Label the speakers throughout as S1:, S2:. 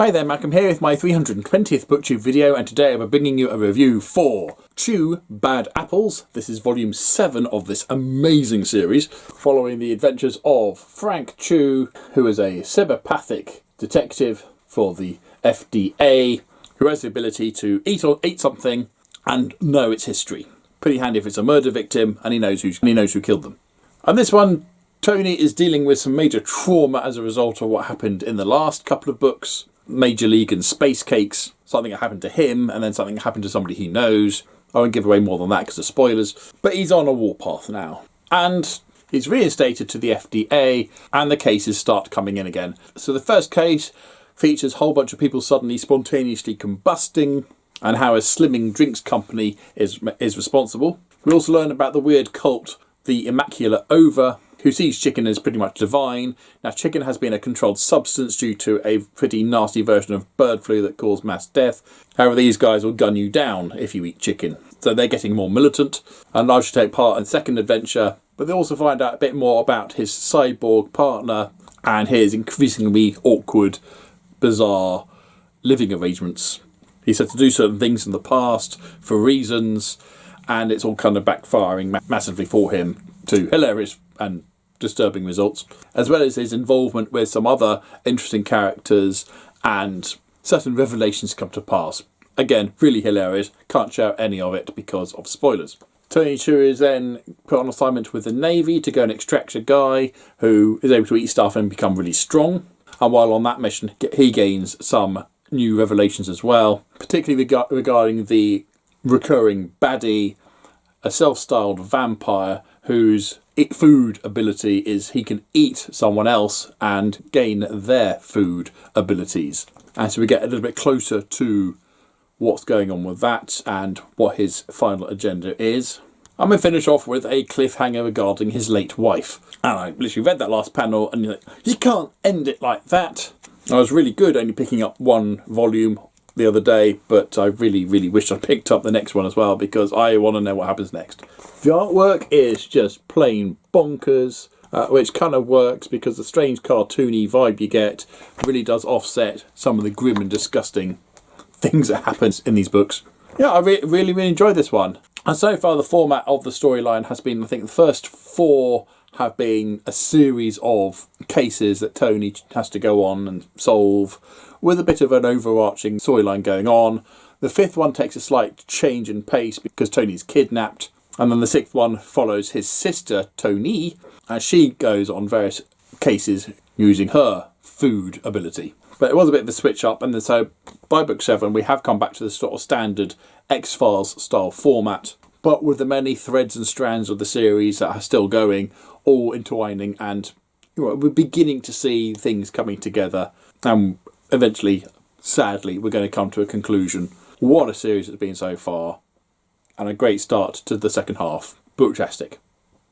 S1: Hi there, Malcolm here with my 320th Booktube video, and today I'm bringing you a review for Chew Bad Apples. This is volume 7 of this amazing series, following the adventures of Frank Chew, who is a cyberpathic detective for the FDA, who has the ability to eat something and know its history. Pretty handy if it's a murder victim and he knows who killed them. And this one, Tony is dealing with some major trauma as a result of what happened in the last couple of books. Major League and Space Cakes, something that happened to him and then something that happened to somebody he knows. I won't give away more than that because of spoilers, but he's on a warpath now. And he's reinstated to the FDA and the cases start coming in again. So the first case features a whole bunch of people suddenly spontaneously combusting and how a slimming drinks company is responsible. We also learn about the weird cult, the Immaculate Ova, who sees chicken as pretty much divine. Now, chicken has been a controlled substance due to a pretty nasty version of bird flu that caused mass death. However, these guys will gun you down if you eat chicken. So they're getting more militant and largely take part in the second adventure. But they also find out a bit more about his cyborg partner and his increasingly awkward, bizarre living arrangements. He said to do certain things in the past for reasons, and it's all kind of backfiring massively for him to hilarious and disturbing results, as well as his involvement with some other interesting characters and certain revelations come to pass. Again, really hilarious. Can't share any of it because of spoilers. Tony Chew is then put on assignment with the Navy to go and extract a guy who is able to eat stuff and become really strong. And while on that mission, he gains some new revelations as well, particularly regarding the recurring baddie, a self-styled vampire whose food ability is he can eat someone else and gain their food abilities. And so we get a little bit closer to what's going on with that and what his final agenda is. I'm going to finish off with a cliffhanger regarding his late wife. And I literally read that last panel and you're like, you can't end it like that. I was really good only picking up one volume the other day, but I really wish I picked up the next one as well because I want to know what happens next. The artwork is just plain bonkers, which kind of works because the strange cartoony vibe you get really does offset some of the grim and disgusting things that happens in these books. Yeah, I really enjoyed this one. And so far the format of the storyline has been, I think the first 4 have been a series of cases that Tony has to go on and solve with a bit of an overarching storyline going on. The 5th one takes a slight change in pace because Tony's kidnapped. And then the 6th one follows his sister, Tony, as she goes on various cases using her food ability. But it was a bit of a switch up, and so by book 7 we have come back to the sort of standard X-Files style format, but with the many threads and strands of the series that are still going, all intertwining, and we're beginning to see things coming together, and eventually, sadly, we're going to come to a conclusion. What a series it's been so far, and a great start to the second half. Booktastic.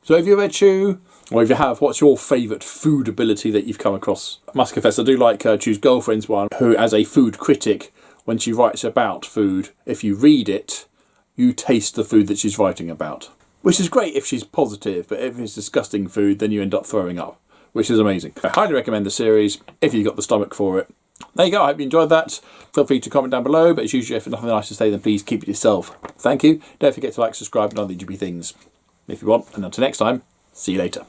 S1: So have you read Chew? Or if you have, what's your favourite food ability that you've come across? I must confess, I do like Chew's girlfriend's one, who, as a food critic, when she writes about food, if you read it, you taste the food that she's writing about. Which is great if she's positive, but if it's disgusting food, then you end up throwing up, which is amazing. I highly recommend the series, if you've got the stomach for it. There you go, I hope you enjoyed that. Feel free to comment down below, but as usual, if there's nothing nice to say, then please keep it yourself. Thank you. Don't forget to like, subscribe, and other YouTube things if you want. And until next time, see you later.